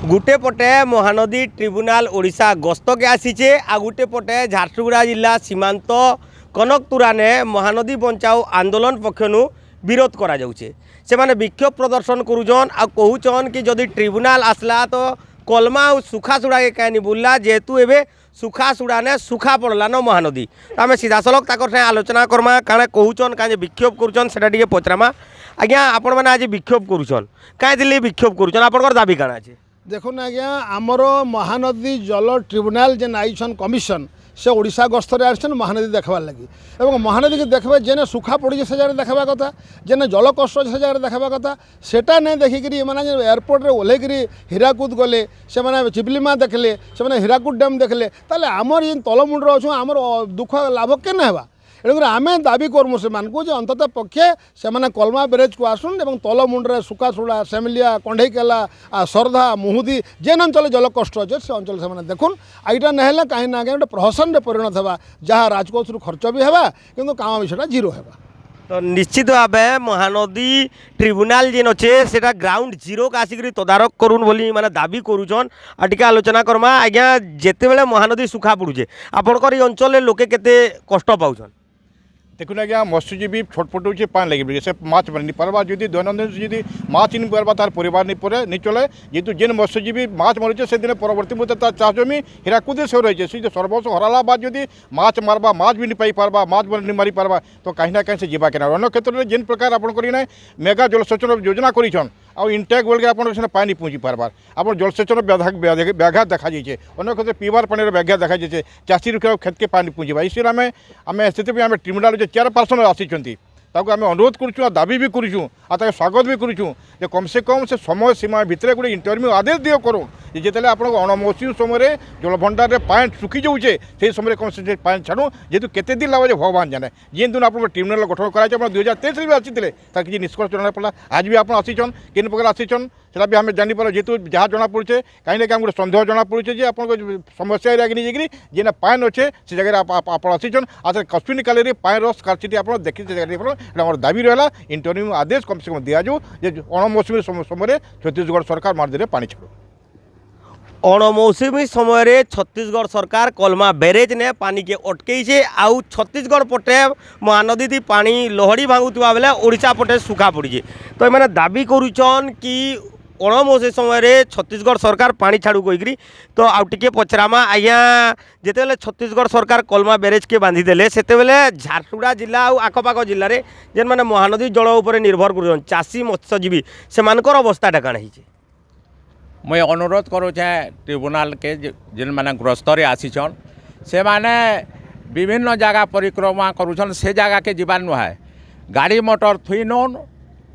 गुटे पटे महानदी ट्रिब्यूनाल ओडिशा गस्त के आसीचे आ गुटे पटे झारसुगुड़ा जिला सीमांत कनकतुरा ने महानदी बंचाओ आंदोलन पक्षनु विरोध करा जाउछे। से माने विक्षोभ प्रदर्शन करूछन आ कहूछन कि जदि ट्रिब्यूनाल आसला तो कलमा और सुखासुड़ा के कहीं बुल्ला जेहेतु एवं सुखासुड़ा ने सुखा पड़ला न महानदी। तो आम सीधा सलख ताकर आलोचना करमा काण कहूछन कहीं विक्षोभ करूछन सेटा टिके पचरामा। आज्ञा आपण मैंने आज विक्षोभ करूछन कहीं विक्षोभ करूछन आपनकर दाबी काण अछि? देखुन आज्ञा आमर महानदी जल ट्रिब्यूनाल जेन आईछन कमिशन से ओडिशा गस्तर आसन महानदी देखबार लगी और महानदी के देखबे जेने सुखा पड़ी से जगह देखा कथा जेने जल कष्ट से जगह देखा कथा सेटा नहीं देखिकी मैंने एयरपोर्ट रे ओल्हेक हीराकुद गले से मैंने चिपलिमा देखले से मैंने हीराकुद डैम देखले ताले आमर ये तलमुंडर अच्छु आमर दुख लाभ केने हेबा। एणुकर आम दाबी करमु से अंतत पक्षे से कलमा ब्यारेज को आसन और तल मुंड्रे सुखासुड़ा सेमिलिया कंढईकेला सरधा मुहुदी जेन अंचल जल कष्ट अच्छे से अंचल से देखुन आईटा ना कहीं ना कहीं प्रहसन में परिणत होगा जहाँ राजकोष खर्च भी है कि काम विषय जीरो है। तो निश्चित भाव महानदी ट्रिब्यूनाल जेन अच्छे से ग्राउंड जीरो का आसिक तदारक करूँ बोली माने दाबी करूछन। आ टिके आलोचना करमा आज्ञा जिते बेले महानदी सुखा पड़ुचे आपणकर ये अंचल लोके केते कष्ट पाउछन? देखुन आज्ञा मत्स्यजीवी छटपट हो पानी लगे से माछ नहीं पार्बा जदि दैनंदिन जी माछ नहीं पार्बा तार परिवार नहीं चले जेहतु जेन मत्स्यजीवी माछ मरीचे से दिन परवर्ती मुहूर्ते तार चाष जमी हीराकुद से रही से सर्वस्व हराला बाद जदि माछ मारबा माछ भी नहीं पाई पार्बा माछ नहीं मारी पार्बा तो कहीं ना कहीं से जीवा के अन्य क्षेत्र में जेन प्रकार आपना मेगा जलसेचन योजना करिछन आउ इंटेक बोल के आपन पानी पहुँची पार्बार आप जलसेचन व्याघात देखा जाइए अन्य क्षेत्र पीवार पानी व्याघात देखा जाइए चाषी रुख खेत के पानी पहुँचवा इसलिए आम से ट्रिब्यूनाल जो चेयरपर्सन आसी आम अनुरोध करूँ दाबी भी करूँ आ स्वागत भी करूँ कम से कम से समय सीमा भितर गोटे इंटरव्यू आदेश दियो करूँ जिते आप अणमौसुमी समय जलभंडार में पानी सुखी जाऊे से समय कम से पानी छाड़ू जेहतु केते दिन लगे भगवान जाने जी दिन आप ट्रिब्यूनाल गठन कराई 2023 भी आसी किसी निष्कर्ष जना पड़ा आज भी आप आसीचन किन प्रकार आसीचन से भी आम जापर जेहतु जहाँ जना पड़े कहीं ना कहीं गोटे सन्देह जना पड़े आप समस्या एरिया नहीं जेना पान अच्छे से जगह आप आसीचन आज कस्मिन काल पान स्कार्सिटी आप देखी जगह दाबी रहा इंटरव्यू आदेश कम से कम दिजाऊ अणमौसुमी समय छत्तीसगढ़ सरकार महानदी में पानी छाड़ू। अणमौसुमी समय छत्तीसगढ़ सरकार कलमा बैरेज ने पानी के अटकई आउ छत्तीसगढ़ पटे महानदी थी पानी लहड़ी भांगुवा बेले ओडिशा पटे सुखा पड़ी। तो मैंने दाबी करूछन कि अणमौसुमी समय छत्तीसगढ़ सरकार पानी छाड़ू कहीकि तो आउ टिके पचरामा आज्ञा जिते छत्तीसगढ़ सरकार कलमा बैरेज के बांधिदेले से झारसुगुड़ा जिला और आखपाख जिले में जेन मैंने महानदी जल उपर निर्भर कर चाषी मत्स्यजीवी से अवस्थाटा काण है? मैं अनुरोध करुचे ट्रिब्यूनाल के जिन मैंने ग्रस्तर आसीचन से माने विभिन्न जगह परिक्रमा करुछन से जगह के जीवान नुहे गाड़ी मोटर थुईन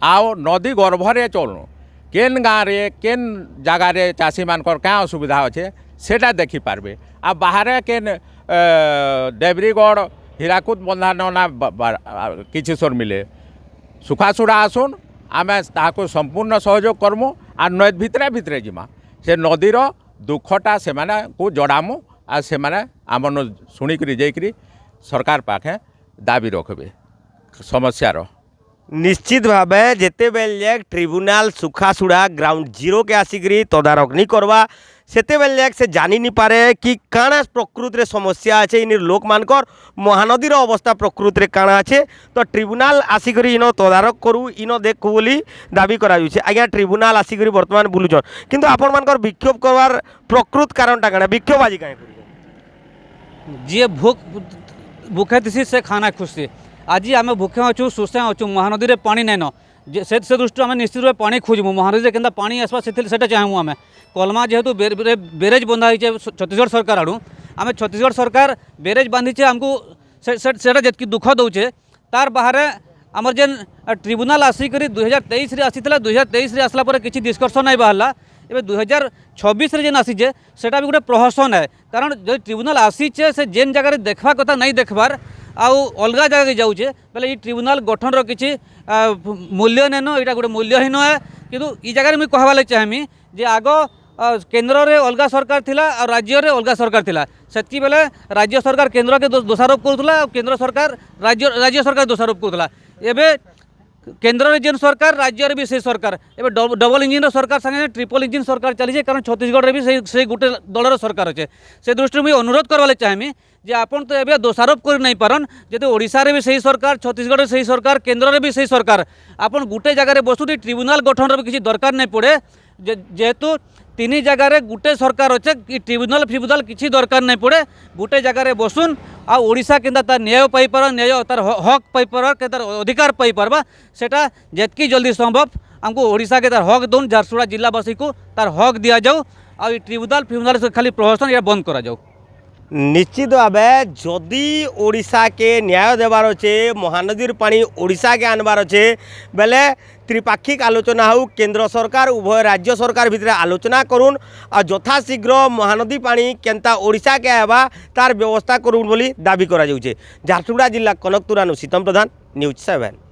आओ नदी गर्भरे चलनु केन गाँव रे केन जगार रे चाषी मानकर क्या असुविधा अच्छे सेटा देखी पार्बे आ बाहर केन देवरीगढ़ हीराकुद बंधान ना किसी सोर मिले सुखासुड़ा आसुन आम ताको संपूर्ण सहयोग करमु आ नद भितरे भितरे जिमा से नदीर दुखटा से को जड़ामु आ से आम शुणिक जाइकरी सरकार पाखे दाबी रखबे समस्यार। निश्चित भाव जिते बेले ट्रिब्यूनाल सुखासुड़ा ग्राउंड जीरो के आसिक तदारक नहीं करवा सेते बेले से जानी नहीं पारे कि काଣା प्रकृत रे समस्या अच्छे इन लोक मानकर महानदीर अवस्था प्रकृत रे काଣା अच्छे तो ट्रिब्यूनाल आसिक इन तदारक करू इन देखू बोली दाबी करा आज्ञा ट्रिब्यूनाल आसिक बर्तमान बुलूचन किंतु आपण मानकर विक्षोभ करवार प्रकृत कारणटा काଣା विक्षोभ आज कहीं जी भूखे थी से खाना खुशी आज आम भूखे अच्छु सुस्थे अच्छु महानदी में पानी नाइन से दृष्टि आम निश्चित रूप पानी खोजमु महानदी के पानी आसवा से चाहूँ आम कलमा जेहेतु बैरेज बंधा है छत्तीसगढ़ सरकार आड़ू आम छत्तीसगढ़ सरकार बैरेज बांधीचे आमको से जितकी दुख दौचे तार बाहर आमर जेन ट्रिब्यूनाल आसिक 2023 आसी 2023 आसला किसी निष्कर्ष नहीं बाहरला एवं 2026 जेन आसीचे सेटा भी गोटे प्रहसन है कारण जो ट्रिब्यूनाल आसीचे से जेन जगह देखा कथा नहीं देखबार आउ अलग जगह जाऊे बोले ये ट्रिब्यूनाल गठन किसी मूल्य नैन यहाँ गोटे मूल्यहीन है किंतु ये जगह मुझे कहवा चाहमी जे आग केन्द्र रे अलग सरकार थिला और राज्य रे अलग सरकार थिला सेतकी बेले राज्य सरकार केन्द्र के दोषारोप करुला केन्द्र सरकार राज्य सरकार दोषारोप करुला एबे केन्द्र जेन सरकार राज्य भी से सरकार एवं डबल इंजिन सरकार संगे ट्रिपल इंजिन सरकार चली कारण छत्तीसगढ़ में भी से गोटे दलर सरकार अच्छे से दृष्टि मुझे अनुरोध करवा चाहमी जे आपन तो एवं दोषारोप कर नहीं पारन जदि ओडिशा रे भी सही सरकार छत्तीसगढ़ सही सरकार केन्द्र में भी सही सरकार आपन गोटे जगह बसुटी ट्रिब्यूनाल गठन भी किसी दरकार नहीं पड़े जेहेतु तीन जगार गोटे सरकार अच्छे कि ट्रिब्यूनाल फ्रिब्यूनाल किसी दरकार नहीं पड़े गोटे जगार बसुन आ ओडिशा केन्ता तार न्याय पाइपर न्याय तार हक पाइपर के तार अधिकार पाइपारबा सेटा जितकी जल्दी संभव आमको ओडिशा के तार हक दौन झारसुगुड़ा जिलावासी को तार हक दि जाऊ आ ट्रिब्यूनाल फ्रिब्यूनाल से खाली प्रहसन या बंद करा जाऊ। निश्चित भावे जदि ओडिशा के न्याय देवार अच्छे महानदीर पानी ओडिशा के आनबार अच्छे बेले त्रिपाक्षिक आलोचना हो केंद्र सरकार उभय राज्य सरकार भितर आलोचना करुन आ यथाशीघ्र महानदी पानी केंता ओडिशा के आवा तार व्यवस्था करुन बोली दाबी करा जाउछे। झारसुगुड़ा जिला कनकतुरानु सीतम प्रधान न्यूज 7।